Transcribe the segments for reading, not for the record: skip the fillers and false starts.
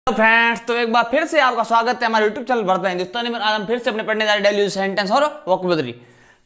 तो फ्रेंड्स, तो एक बार फिर से आपका स्वागत है हमारे यूट्यूब चैनल बढ़ता हिंदुस्तानी में। आज हम फिर से अपने पढ़ने जा रहे डेली यूज सेंटेंस और वोकैबुलरी।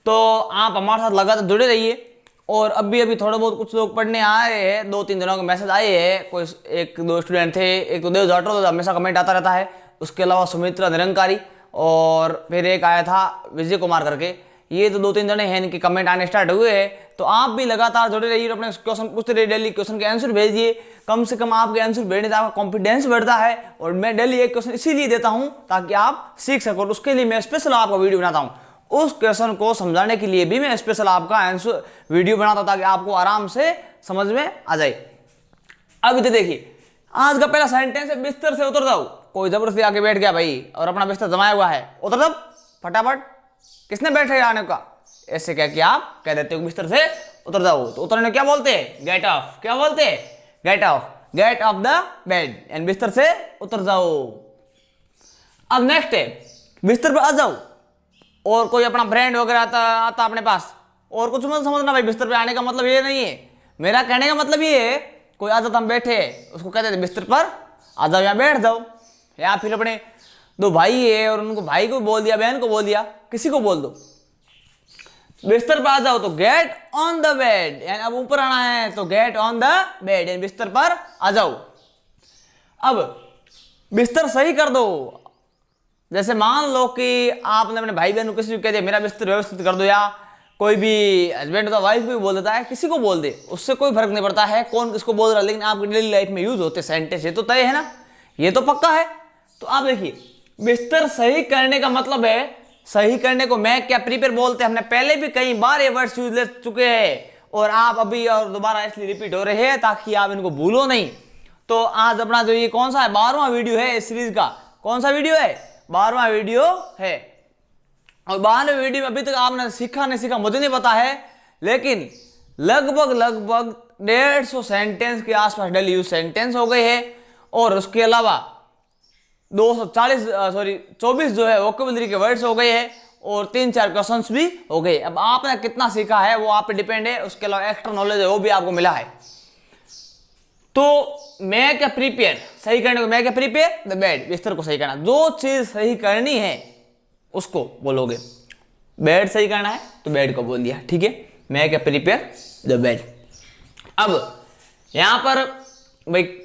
तो आप हमारे साथ लगातार जुड़े रहिए। और अभी थोड़ा बहुत कुछ लोग पढ़ने आए हैं, 2-3 दिनों के मैसेज आए हैं। कोई 1-2 स्टूडेंट थे, एक तो देव जाटो तो हमेशा कमेंट आता रहता है, उसके अलावा सुमित्रा निरंकारी, और फिर एक आया था विजय कुमार करके। ये तो 2-3 जने हैं, इनके कमेंट आने स्टार्ट हुए हैं। तो आप भी लगातार जुड़े रहिए, अपने क्वेश्चन पूछते रहिए, डेली क्वेश्चन के आंसर भेजिए। कम से कम आपके आंसर भेजने से आपका कॉन्फिडेंस बढ़ता है। और मैं डेली एक क्वेश्चन इसीलिए देता हूं ताकि आप सीख सको। उसके लिए मैं स्पेशल आपका वीडियो बनाता हूं। उस क्वेश्चन को समझाने के लिए भी मैं स्पेशल आपका आंसर वीडियो बनाता हूं ताकि आपको आराम से समझ में आ जाए। अब देखिए, आज का पहला सेंटेंस है, बिस्तर से उतर जाओ। कोई जबरदस्ती आके बैठ गया भाई और अपना बिस्तर जमाया हुआ है, उतर जाओ फटाफट। किसने बैठे आने का? ऐसे क्या कि आप कह देते हो बिस्तर से उतर जाओ। तो उतरने क्या बोलते हैं? Get off. क्या बोलते हैं? Get off. Get off the bed and बिस्तर से उतर जाओ। अब नेक्स्ट है, बिस्तर पर आ जाओ। और कोई अपना फ्रेंड वगैरह आता अपने पास, और कुछ मत समझना भाई, बिस्तर पे आने का मतलब ये नहीं है। मेरा कहने का मतलब ये है, कोई आ जाता, हम बैठे, उसको कहते थे बिस्तर पर आ जाओ, यहाँ बैठ जाओ। या फिर अपने 2 भाई है और उनको भाई को बोल दिया, बहन को बोल दिया, किसी को बोल दो बिस्तर पर आ जाओ, तो गेट ऑन द बेड। यानी अब ऊपर आना है तो गेट ऑन द बेड, यानी बिस्तर पर आ जाओ। अब बिस्तर सही कर दो। जैसे मान लो कि आपने अपने भाई बहन को किसी को कह दिया मेरा बिस्तर व्यवस्थित कर दो, या कोई भी हस्बैंड होता वाइफ भी बोल देता है, किसी को बोल दे, उससे कोई फर्क नहीं पड़ता है कौन किसको बोल रहा है, लेकिन आपकी डेली लाइफ में यूज होते सेंटेंस, ये तो तय है ना, ये तो पक्का है। तो आप देखिए, बिस्तर सही करने का मतलब है, सही करने को मैं क्या प्रिपेयर बोलते हैं। हमने पहले भी कई बार ये वर्ड्स यूज ले चुके हैं, और आप अभी और दोबारा इसलिए रिपीट हो रहे हैं ताकि आप इनको भूलो नहीं। तो आज अपना जो ये कौन सा है, 12वां वीडियो है इस सीरीज का। कौन सा वीडियो है? 12वां वीडियो है। और 12वें वीडियो में अभी तक आपने सीखा नहीं सीखा मुझे नहीं पता है, लेकिन लगभग 150 सेंटेंस के आसपास डेली यूज सेंटेंस हो गए हैं। और उसके अलावा 24 जो है वोकैबुलरी के वर्ड्स हो गए हैं, और 3-4 क्वेश्चंस भी हो गए। अब आपने कितना सीखा है वो आप पे डिपेंड है। उसके अलावा एक्स्ट्रा नॉलेज है वो भी आपको मिला है। तो मैं क्या प्रिपेयर सही करने को, मैं क्या प्रिपेयर द बेड, बिस्तर को सही करना। जो चीज सही करनी है उसको बोलोगे। बेड सही करना है तो बेड को बोल दिया, ठीक है। मैं क्या प्रिपेयर द बेड। अब यहां पर भाई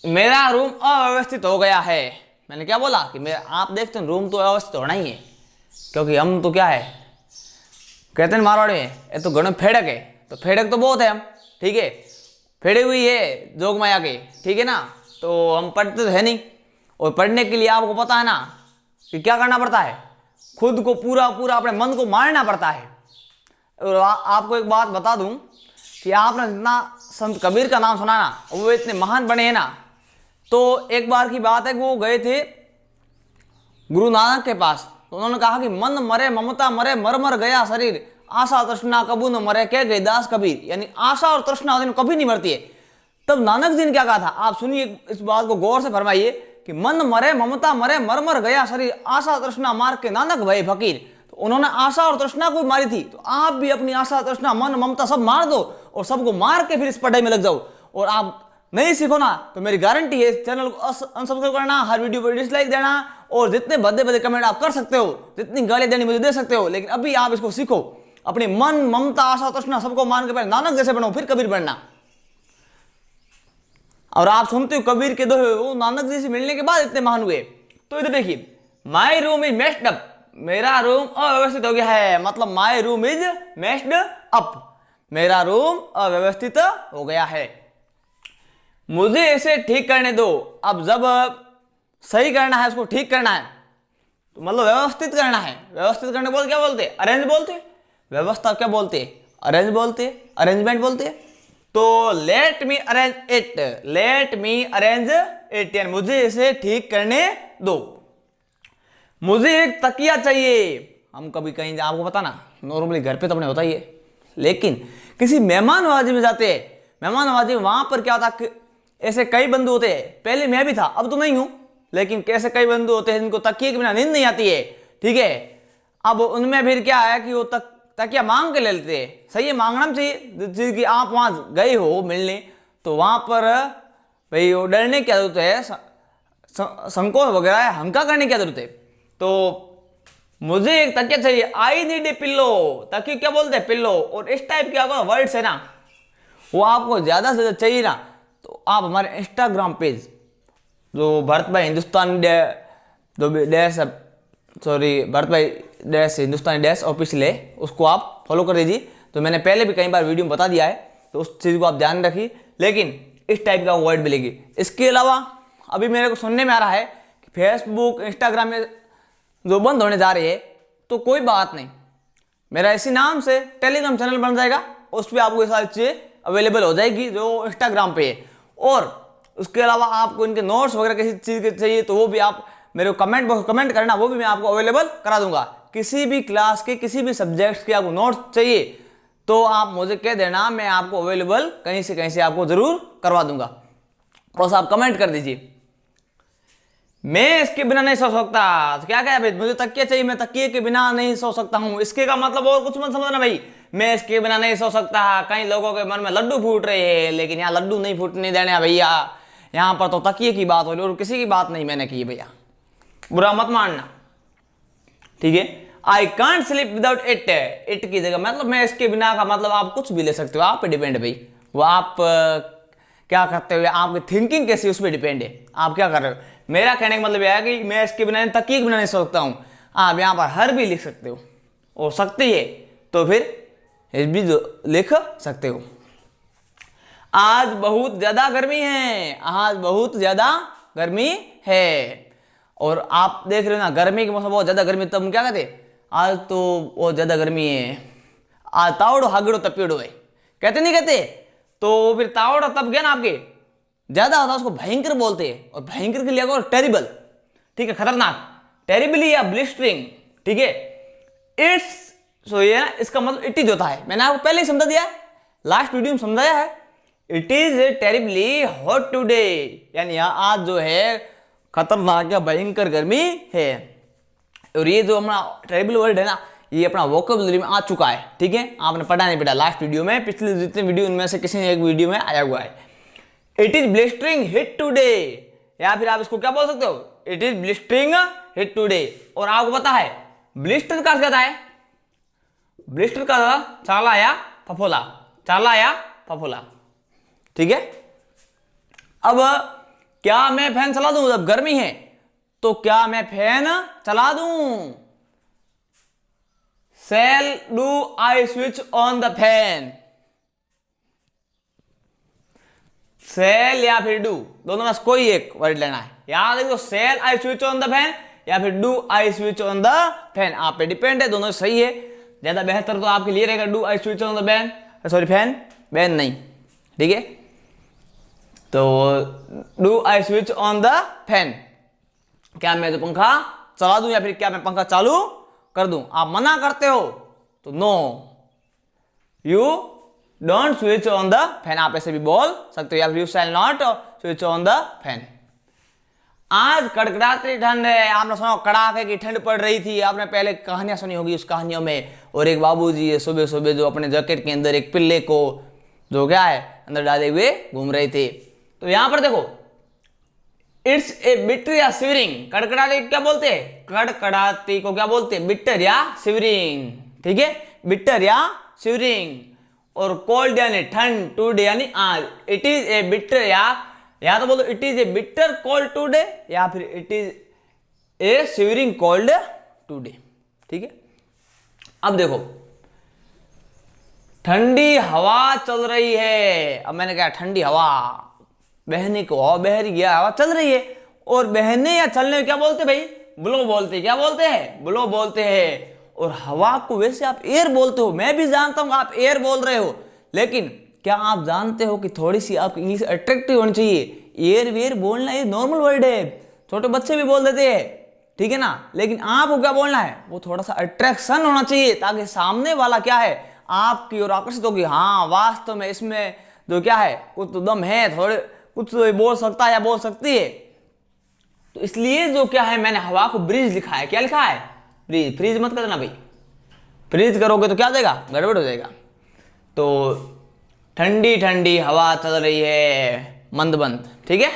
मेरा रूम अव्यवस्थित हो गया है, मैंने क्या बोला कि मैं, आप देखते हैं रूम तो अव्यवस्थित होना ही है, क्योंकि हम तो क्या है कहते हैं मारवाड़ी में, ये तो गण फेड़क है, तो फेड़क तो बहुत है हम, ठीक है, फेड़े हुई है जोग माया के, ठीक है ना। तो हम पढ़ते तो है नहीं, और पढ़ने के लिए आपको पता है ना कि क्या करना पड़ता है, खुद को पूरा अपने मन को मारना पड़ता है। और आपको एक बात बता दूं कि आपने जितना संत कबीर का नाम सुना ना, वो इतने महान बने हैं ना। तो एक बार की बात है कि वो गए थे गुरु नानक के पास, तो उन्होंने कहा कि मन मरे ममता मरे, मर मर गया शरीर, आशा तृष्णा कबू न मरे, कह गए दास कबीर। यानी आशा और तृष्णा कभी नहीं मरती है। तब नानक जी ने क्या कहा था, आप सुनिए, इस बात को गौर से फरमाइए कि मन मरे ममता मरे, मर मर गया शरीर, आशा तृष्णा मार के नानक भये फकीर। तो उन्होंने आशा और तृष्णा को मारी थी, तो आप भी अपनी आशा तृष्णा मन ममता सब मार दो, और सबको मार के फिर इस पढ़ाई में लग जाओ। और आप नहीं सीखो ना, तो मेरी गारंटी है, इस चैनल को अनसब्सक्राइब करना, हर वीडियो पर डिसलाइक देना, और जितने भद्दे कमेंट आप कर सकते हो, जितनी गाली देनी मुझे दे सकते हो, लेकिन अभी आप इसको सीखो। अपनी मन ममता आशा तृष्णा सबको मान के पहले नानक जैसे बनो, फिर कबीर बनना। और आप सुनते हो कबीर के दोहे, वो नानक जी से मिलने के बाद इतने महान हुए। तो इधर देखिए, my room is messed up, मेरा रूम अव्यवस्थित हो गया है, मतलब my room is messed up, मेरा रूम अव्यवस्थित हो गया है, मुझे इसे ठीक करने दो। अब जब सही करना है, उसको ठीक करना है, तो मतलब व्यवस्थित करना है। व्यवस्थित करने बोल क्या बोलते? अरेंज बोलते। व्यवस्था क्या बोलते? अरेंज बोलते, अरेंजमेंट बोलते। तो let me arrange it, let me arrange it, यानी मुझे इसे ठीक करने दो। मुझे एक तकिया चाहिए। हम कभी कहीं, आपको पता ना, नॉर्मली घर पे तो अपने होता ही है, लेकिन किसी मेहमान नवाजी में जाते हैं, मेहमान नवाजी में, वहां पर क्या होता है, ऐसे कई बंधु होते हैं, पहले मैं भी था, अब तो नहीं हूं, लेकिन कैसे कई बंधु होते हैं जिनको तकिए के बिना नींद नहीं आती है, ठीक है। अब उनमें फिर क्या है कि वो तकिया मांग के ले लेते हैं। सही है, मांगना चाहिए। जिस कि आप वहां गए हो मिलने, तो वहां पर भाई वो डरने की आदत है, संकोच वगैरह है, हमका करने की क्या जरूरत है। तो मुझे एक तकिया चाहिए, आई नीड ए पिल्लो, तकिया क्या बोलते हैं, पिल्लो। और इस टाइप के आपका वर्ड्स है ना, वो आपको ज्यादा से ज्यादा चाहिए ना, तो आप हमारे इंस्टाग्राम पेज जो भरत भाई हिंदुस्तानी जो डैश, सॉरी भरत भाई डैश हिंदुस्तानी डैश ऑफिशियल है, उसको आप फॉलो कर दीजिए। तो मैंने पहले भी कई बार वीडियो में बता दिया है, तो उस चीज़ को आप ध्यान रखिए। लेकिन इस टाइप का वर्ड मिलेगी। इसके अलावा अभी मेरे को सुनने में आ रहा है कि फेसबुक इंस्टाग्राम में जो बंद होने जा रही है, तो कोई बात नहीं, मेरा इसी नाम से टेलीग्राम चैनल बन जाएगा, उस पर आपको ये सारी चीज़ें अवेलेबल हो जाएगी जो इंस्टाग्राम पे है। और उसके अलावा आपको इनके नोट्स वगैरह किसी चीज़ के चाहिए तो वो भी आप मेरे को कमेंट बॉक्स कमेंट करना, वो भी मैं आपको अवेलेबल करा दूंगा। किसी भी क्लास के किसी भी सब्जेक्ट के आपको नोट्स चाहिए तो आप मुझे कह देना, मैं आपको अवेलेबल कहीं से आपको जरूर करवा दूंगा। बस आप कमेंट कर दीजिए। मैं इसके बिना नहीं सो सकता, तो क्या क्या भाई, मुझे तकिया चाहिए, मैं तकिए के बिना नहीं सो सकता हूँ, इसके का मतलब और कुछ मत समझना भाई। मैं इसके बिना नहीं सो सकता। कई लोगों के मन में लड्डू फूट रहे हैं, लेकिन यहाँ लड्डू नहीं फूटने देने भैया, यहाँ पर तो तकिए की बात हो रही है और किसी की बात नहीं मैंने की भैया, बुरा मत मानना, ठीक है। I can't sleep without it, it की जगह मतलब मैं इसके बिना का मतलब आप कुछ भी ले सकते हो, आप पे डिपेंड है भाई। वो आप क्या करते हो, आपकी थिंकिंग कैसी उस पर डिपेंड है, आप क्या कर रहे हो। मेरा कहने का मतलब यह है कि मैं इसके बिना तकिए के बिना नहीं सो सकता हूँ। आप यहाँ पर हर भी लिख सकते हो, और सकती है तो फिर इस भी लिख सकते हो। आज बहुत ज्यादा गर्मी है, आज बहुत ज्यादा गर्मी है। और आप देख रहे हो ना, गर्मी के मौसम बहुत ज्यादा गर्मी, तब हम क्या कहते, आज तो बहुत ज्यादा गर्मी है, आज तावड़ो हागड़ो तपेड़ो है, कहते नहीं कहते। तो फिर तावड़ा तप गया ना आपके, ज्यादा होता है उसको भयंकर बोलते हैं, और भयंकर के लिए और टेरिबल, ठीक है, खतरनाक, टेरिबली या ब्लिस्टरिंग, ठीक है। इट्स सो ये ना, इसका मतलब इट इज होता है, मैंने आपको पहले ही समझा दिया है, लास्ट वीडियो में समझाया है। It is terribly hot today, यानी आज जो है खतरनाक या भयंकर गर्मी है। और ये जो अपना टेरिबल वर्ड है ना, ये अपना वोकैबुलरी में आ चुका है, ठीक है। आपने पढ़ा नहीं पढ़ा लास्ट वीडियो में, पिछले जितने वीडियो उनमें से किसी ने एक वीडियो में आया हुआ है। It is blistering hit today, या फिर आप इसको क्या बोल सकते हो, it is blistering hit today. और आपको पता है ब्लिस्टर का क्या है, ब्लिस्टर का चाला या फफोला, चाला या फफोला, ठीक है। अब क्या मैं फैन चला दूं, जब गर्मी है तो क्या मैं फैन चला दूं, shall do I switch on the fan, shall या फिर डू, दोनों में कोई एक वर्ड लेना है। याद रखो, shall I switch on the fan या फिर do I switch on the fan, आप पे डिपेंड है, दोनों सही है। ज्यादा बेहतर तो आपके लिए रहेगा do I switch on the fan, sorry fan, ban नहीं, ठीक है। तो do I switch on the fan, क्या मैं तो पंखा चला दूं या फिर क्या मैं पंखा चालू कर दूं। आप मना करते हो तो no, you don't switch on the fan, आप ऐसे भी बोल सकते हो, या फिर you shall not switch on the fan. आज कड़कड़ाती ठंड है, आपने सुना कड़ाके की ठंड पड़ रही थी, आपने पहले कहानियां सुनी होगी उस कहानियों में। और एक बाबूजी है सुबह सुबह जो अपने जैकेट के अंदर एक पिल्ले को जो क्या है अंदर डाले हुए घूम रहे थे। तो यहां पर देखो, इट्स ए बिटर या सिवरिंग, कड़कड़ाती क्या बोलते हैं, कड़कड़ाती को क्या बोलते हैं, बिटर या सिवरिंग, ठीक है, बिटर या सिवरिंग। और कोल्ड यानी ठंड, टुडे यानी आज, इट इज ए बिटर या तो बोलो it is a bitter cold today, या फिर it is a shivering cold today, ठीक है। अब देखो, ठंडी हवा चल रही है, अब मैंने कहा ठंडी हवा, बहने को हवा बह रही है, हवा चल रही है। और बहने या चलने क्या बोलते भाई, ब्लो बोलते, क्या बोलते हैं, ब्लो बोलते हैं। और हवा को वैसे आप एयर बोलते हो, मैं भी जानता हूं आप एयर बोल रहे हो, लेकिन क्या आप जानते हो कि थोड़ी सी आपकी इंग्लिश अट्रैक्टिव होनी चाहिए। एयर वेयर बोलना ये नॉर्मल वर्ड है, छोटे बच्चे भी बोल देते हैं, ठीक है ना। लेकिन आपको क्या बोलना है, वो थोड़ा सा अट्रैक्शन होना चाहिए, ताकि सामने वाला क्या है आपकी ओर आकर्षित होगी, हाँ वास्तव में इसमें जो क्या है कुछ तो दम है, थोड़े कुछ तो बोल सकता है या बोल सकती है। तो इसलिए जो क्या है मैंने हवा को ब्रीज लिखा है, क्या लिखा है, ब्रीज। फ्रीज मत करना भाई, फ्रीज करोगे तो क्या हो जाएगा, गड़बड़ हो जाएगा। तो ठंडी ठंडी हवा चल रही है, मंद मंद, ठीक है।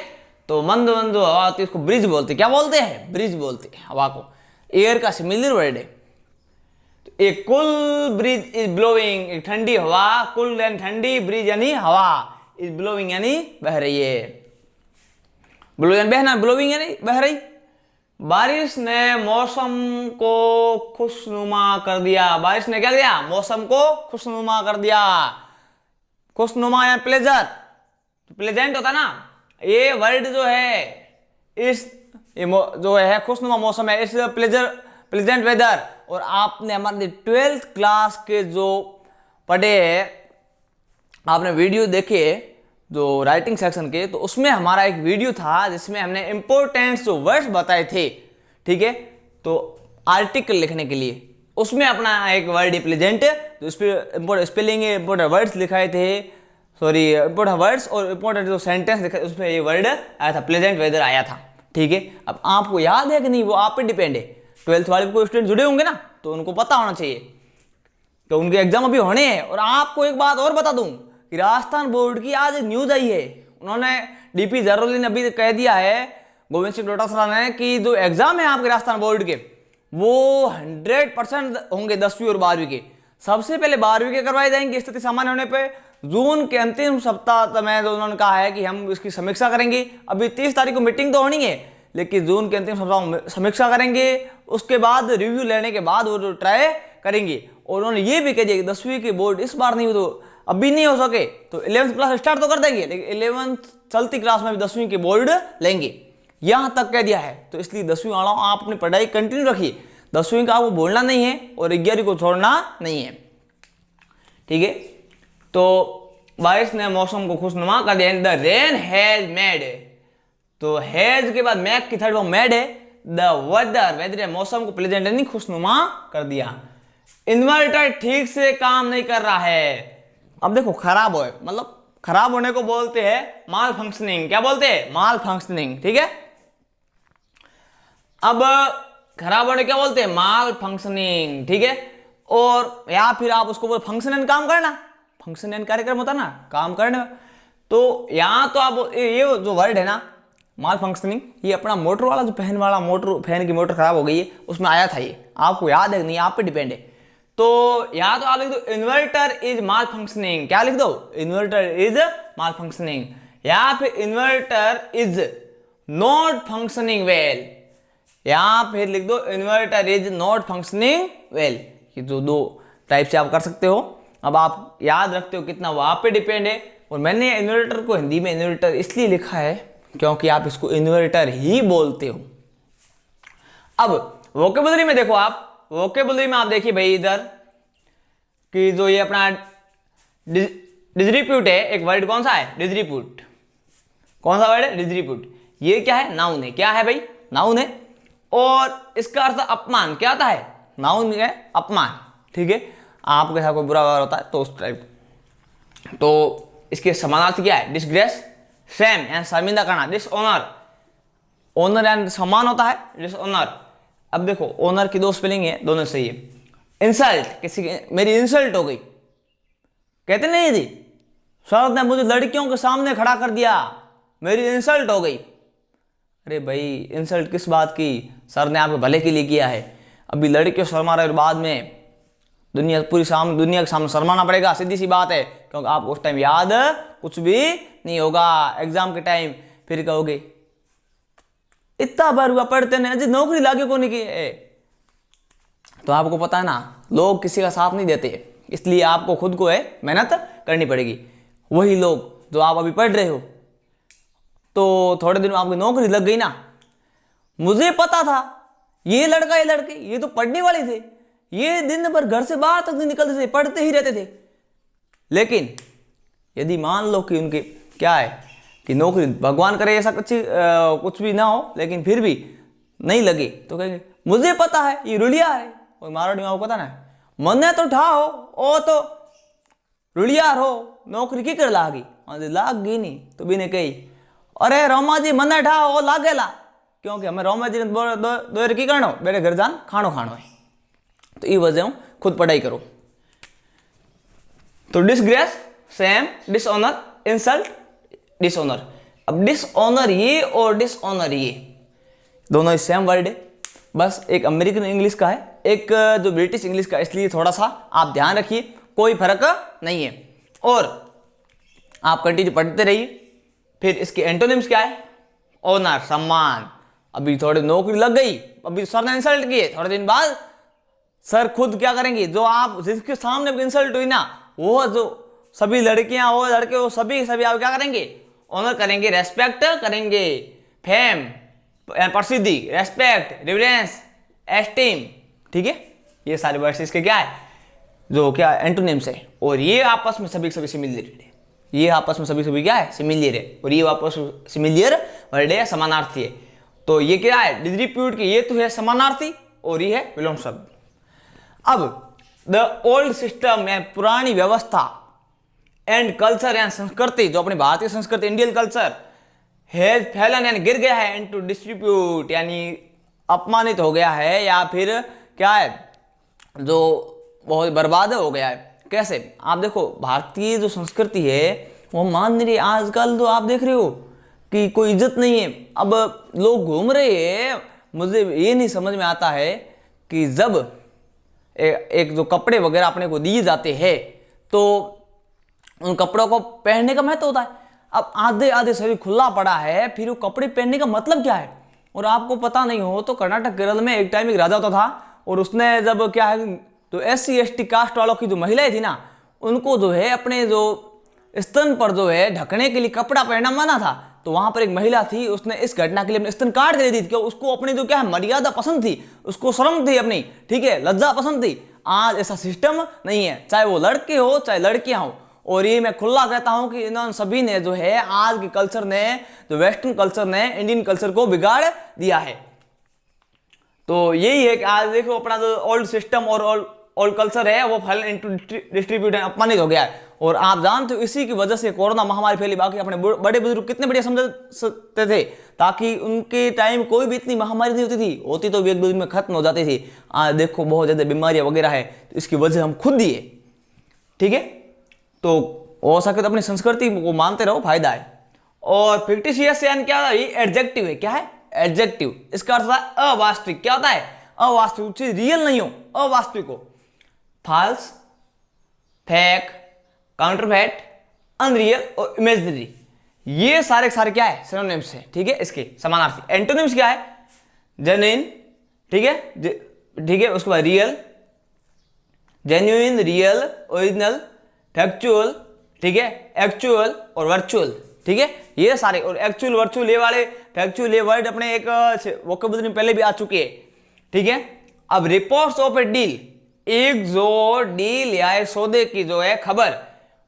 तो मंद मंद जो हवा होती है उसको ब्रिज बोलते हैं। क्या बोलते हैं? ब्रिज बोलते हैं हवा को। एयर का सिमिलर वर्ड है। तो एक कूल ब्रिज इज ब्लोइंग, एक ठंडी हवा, कूल यानी ठंडी, ब्रिज यानी हवा, इज ब्लोइंग यानी बह रही है। ब्लो यानी बहना, ब्लोइंग यानी बह रही। बारिश ने मौसम को खुशनुमा कर दिया। बारिश ने क्या किया? मौसम को खुशनुमा कर दिया। खुशनुमा या प्लेजर, प्लेजेंट होता ना, ये वर्ड जो है इस जो है खुशनुमा मौसम है, इस प्लेजेंट वेदर। और आपने हमारे 12th क्लास के जो पढ़े हैं, आपने वीडियो देखे जो राइटिंग सेक्शन के, तो उसमें हमारा एक वीडियो था जिसमें हमने इंपॉर्टेंट जो वर्ड्स बताए थे, ठीक है, तो आर्टिकल लिखने के लिए उसमें अपना एक वर्ड है प्लेजेंट, तो उस पर इंपॉर्टेंट स्पेलिंग इंपॉर्टेंट वर्ड्स लिखाए थे, सॉरी इंपॉर्टेंट वर्ड्स और इंपॉर्टेंट जो सेंटेंस लिखा उसमें ये वर्ड आया था, प्लेजेंट वेदर आया था, ठीक है। अब आपको याद है कि नहीं वो आप पे डिपेंड है। 12th वाले कोई स्टूडेंट जुड़े होंगे ना, तो उनको पता होना चाहिए, तो उनके एग्जाम अभी होने हैं। और आपको एक बात और बता दूं कि राजस्थान बोर्ड की आज न्यूज आई है, उन्होंने डीपी जरूरी ने अभी कह दिया है, गोविंद सिंह डोटासरा ने, कि जो एग्जाम है आपके राजस्थान बोर्ड के वो 100% होंगे 10वीं और 12वीं के। सबसे पहले 12वीं के करवाए जाएंगे स्थिति सामान्य होने पे। जून के अंतिम सप्ताह में तो उन्होंने कहा है कि हम इसकी समीक्षा करेंगे। अभी 30 तारीख को मीटिंग तो होनी है, लेकिन जून के अंतिम सप्ताह में समीक्षा करेंगे, उसके बाद रिव्यू लेने के बाद वो ट्राई करेंगे। और उन्होंने ये भी कह दिया कि 10वीं के बोर्ड इस बार नहीं हो, तो अभी नहीं हो सके तो 11th क्लास स्टार्ट तो कर देंगे, लेकिन 11th चलती क्लास में भी 10वीं के बोर्ड लेंगे, यहां तक कह दिया है। तो इसलिए 10वीं वालों आप अपनी पढ़ाई कंटिन्यू रखिए, 10वीं का आपको बोलना नहीं है और 11वीं को छोड़ना नहीं है, ठीक है। तो बारिश ने मौसम को खुशनुमा कर दिया। द रेन हैज मेड, तो हैज के बाद मैक की थर्ड फॉर्म मेड है। द वेदर, वेदर मौसम को प्लेजेंट यानी खुशनुमा कर दिया। इन्वर्टर ठीक से काम नहीं कर रहा है। अब देखो खराब हो, मतलब खराब होने को बोलते हैं माल फंक्शनिंग। क्या बोलते हैं? माल फंक्शनिंग, ठीक है। अब खराब होने क्या बोलते हैं? माल फंक्शनिंग, ठीक है। और या फिर आप उसको बोल फंक्शन एंड काम करना, फंक्शन एंड कार्यक्रम होता ना, काम करना। तो यहां तो आप ये जो वर्ड है ना माल फंक्शनिंग, ये अपना मोटर वाला जो फैन वाला मोटर, फैन की मोटर खराब हो गई है उसमें आया था, ये आपको याद है नहीं, आप पे डिपेंड है। तो या तो आप लिख दो इन्वर्टर इज माल फंक्शनिंग। क्या लिख दो? Inverter is mall functioning. या फिर inverter is not functioning well, या फिर लिख दो inverter is not functioning well. ये जो दो टाइप से आप कर सकते हो। अब आप याद रखते हो कितना, वो आप पे डिपेंड है। और मैंने इन्वर्टर को हिंदी में इन्वर्टर इसलिए लिखा है क्योंकि आप इसको इन्वर्टर ही बोलते हो। अब वोकेबुलरी में देखो, आप वोकेबुलरी में आप देखिए भाई इधर कि जो ये अपना डिस्ट्रीब्यूट है, एक वर्ड कौन सा है? डिस्ट्रीब्यूट। कौन सा वर्ड है? डिस्ट्रीब्यूट। ये क्या है? नाउन है। क्या है भाई? नाउन है। और इसका अर्थ अपमान। क्या आता है? नाउन है अपमान, ठीक है। आपके साथ कोई बुरा व्यवहार होता है तो उस टाइप, तो इसके समानार्थी क्या है? डिसग्रेस, शेम यानी शर्मिंदा करना। डिसऑनर, ऑनर यानी सम्मान होता है, डिसऑनर। अब देखो ऑनर की दो स्पेलिंग है, दोनों सही है। इंसल्ट, किसी की मेरी इंसल्ट हो गई, कहते नहीं जी सर ने मुझे लड़कियों के सामने खड़ा कर दिया, मेरी इंसल्ट हो गई। अरे भाई इंसल्ट किस बात की? सर ने आपके भले के लिए किया है। अभी लड़कियों शर्मा रहे और बाद में दुनिया के सामने शर्माना पड़ेगा, सीधी सी बात है। क्योंकि आपको उस टाइम याद कुछ भी नहीं होगा, एग्जाम के टाइम फिर कहोगे इतना बार हुआ पढ़ते नहीं, अजी नौकरी लागे को नहीं की है। तो आपको पता है ना, लोग किसी का साथ नहीं देते, इसलिए आपको खुद को है मेहनत करनी पड़ेगी। वही लोग जो आप अभी पढ़ रहे हो, तो थोड़े दिन में आपकी नौकरी लग गई ना। मुझे पता था ये लड़का ये लड़के ये तो पढ़ने वाले थे, ये दिन भर घर से बाहर तक नहीं निकलते थे, पढ़ते ही रहते थे। लेकिन यदि मान लो कि उनके क्या है कि नौकरी, भगवान करे ऐसा कुछ भी ना हो, लेकिन फिर भी नहीं लगे, तो कहेंगे मुझे पता है ये रुलिया है। और मारवाड़ी में आपको पता ना, मने तो ठाओ ओ तो रुलियार हो, नौकरी की कर लागी? लाग गई नहीं तो भी ने कही अरे रोमा जी मने ठाओ ओ लागेला, क्योंकि हमें रोमा जी ने दोर की करनो, बेटे घर जान खानो खानो है। तो ये वजह खुद पढ़ाई करो। तो disgrace, shame, dishonour, insult, dishonour, अब डिसऑनर ये और डिसऑनर ये दोनों ही सेम वर्ड है, बस एक अमेरिकन इंग्लिश का है, एक जो ब्रिटिश इंग्लिश का, इसलिए थोड़ा सा आप ध्यान रखिए, कोई फर्क नहीं है। और आप कंटिन्यू पढ़ते रहिए। फिर इसके एंटोनिम्स क्या है? ऑनर, सम्मान। अभी थोड़ी नौकरी लग गई, अभी सर ने इंसल्ट किए, थोड़े दिन बाद सर खुद क्या करेंगे, जो आप जिसके सामने इंसल्ट हुई ना, वो जो सभी लड़कियां वो लड़के वो सभी आप क्या करेंगे? ऑनर करेंगे, रेस्पेक्ट करेंगे, फेम प्रसिद्धि, रेस्पेक्ट, रिवरेंस, एस्टीम, ठीक है। ये सारे वर्ड्स इसके क्या है, जो क्या एंटोनिम्स है। और ये आपस में सभी सिमिलर है, ये आपस में सभी क्या है? सिमिलियर है। और ये आपस में सिमिलियर वर्ड है, समानार्थी है। तो ये क्या है? डिस्ट्रीब्यूट की, ये तो है समानार्थी और ये है विलोम शब्द। अब द ओल्ड सिस्टम यानी पुरानी व्यवस्था, एंड कल्चर यानी संस्कृति, जो अपनी भारतीय संस्कृति इंडियन कल्चर, हैज फैलन यानी गिर गया है, इनटू डिस्ट्रीब्यूट यानी अपमानित हो गया है, या फिर क्या है, जो बहुत बर्बाद हो गया है। कैसे? आप देखो, भारतीय जो संस्कृति है वो मान नहीं रही। आजकल तो आप देख रहे हो कि कोई इज्जत नहीं है। अब लोग घूम रहे हैं, मुझे ये नहीं समझ में आता है कि जब एक जो कपड़े वगैरह अपने को दिए जाते हैं तो उन कपड़ों को पहनने का महत्व होता है। अब आधे आधे शरीर खुला पड़ा है, फिर वो कपड़े पहनने का मतलब क्या है? और आपको पता नहीं हो तो कर्नाटक केरल में एक टाइम एक राजा होता था, और उसने जब क्या है, तो SC ST कास्ट वालों की जो महिलाएं थी ना, उनको जो है अपने जो स्तन पर जो है ढकने के लिए कपड़ा पहनना मना था। तो वहां पर एक महिला थी, उसने इस घटना के लिए अपने स्तन काट दे दी थी, क्योंकि उसको अपनी जो क्या है मर्यादा पसंद थी, उसको शर्म थी अपनी, ठीक है, लज्जा पसंद थी। आज ऐसा सिस्टम नहीं है, चाहे वो लड़के हो चाहे लड़कियां हो। और ये मैं खुला कहता हूं कि इन सभी ने जो है आज के कल्चर ने, जो वेस्टर्न कल्चर ने इंडियन कल्चर को बिगाड़ दिया है। तो यही है कि आज देखो अपना जो ओल्ड सिस्टम और ओल्ड कल्चर है वो फैल इनटू डिस्ट्रीब्यूट अपमानित हो गया है। और आप जानते हो इसी की वजह से कोरोना महामारी फैली। बाकी अपने बड़े बुजुर्ग कितने बढ़िया समझ सकते थे, ताकि उनके टाइम कोई भी इतनी महामारी नहीं होती तो भी एक दो दिन में खत्म हो जाती थी। आज देखो बहुत ज्यादा बीमारियां वगैरह है, तो इसकी वजह हम खुद दिए, ठीक है। तो हो सके तो अपनी संस्कृति को मानते रहो, फायदा है। और फिक्टिशियस यानी क्या है? एडजेक्टिव है। क्या है? एडजेक्टिव। इसका अर्थ है अवास्तविक। क्या होता है? अवास्तविक, चीज रियल नहीं हो, अवास्तविक हो। फॉल्स, फेक, काउंटरफेट, अनरियल और इमेजिनरी, ये सारे क्या है? सिनोनिम्स है, ठीक है, इसके समानार्थी। एंटोनिम्स क्या है? जेन्युइन, ठीक है, ठीक है, उसके बाद real, genuine, real, original, factual, ठीक है, एक्चुअल और वर्चुअल, ठीक है, ये सारे। और एक्चुअल, वर्चुअल, ये वाले फैक्चुअल, ये वर्ड अपने एक वोकैबुलरी में पहले भी आ चुके हैं, ठीक है। अब रिपोर्ट्स ऑफ ए डील, एक जो डील या एक सौदे की जो है खबर,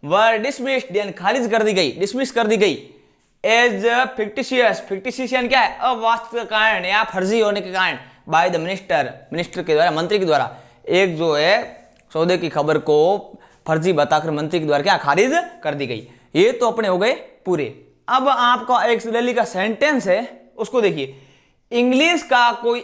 वर डिसमिस्ड यानी खारिज कर दी गई, डिसमिस कर दी गई, एज फिक्टिशियस। फिक्टिशियस यानी क्या है? अवास्तविक कारण या फर्जी होने के कारण, बाय द मिनिस्टर के द्वारा, मंत्री के द्वारा। एक जो है सौदे की खबर को फर्जी बताकर मंत्री के द्वारा क्या खारिज कर दी गई। ये तो अपने हो गए पूरे। अब आपका एक दिल्ली का सेंटेंस है, उसको देखिए। इंग्लिश का कोई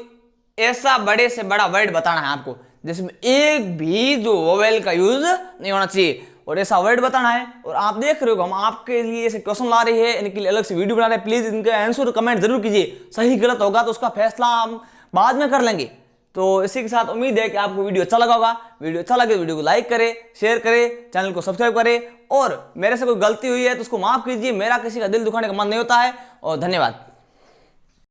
ऐसा बड़े से बड़ा वर्ड बताना है आपको जिसमें एक भी जो वोवेल का यूज नहीं होना चाहिए, और ऐसा वर्ड बताना है। और आप देख रहे हो हम आपके लिए ऐसे क्वेश्चन ला रहे हैं, इनके लिए अलग से वीडियो बना रहे हैं। प्लीज इनका आंसर कमेंट जरूर कीजिए। सही गलत होगा तो उसका फैसला हम बाद में कर लेंगे। तो इसी के साथ उम्मीद है कि आपको वीडियो अच्छा लगा होगा। वीडियो अच्छा लगे तो वीडियो को लाइक करें, शेयर करें, चैनल को सब्सक्राइब करें। और मेरे से कोई गलती हुई है तो उसको माफ कीजिए, मेरा किसी का दिल दुखाने का मन नहीं होता है। और धन्यवाद।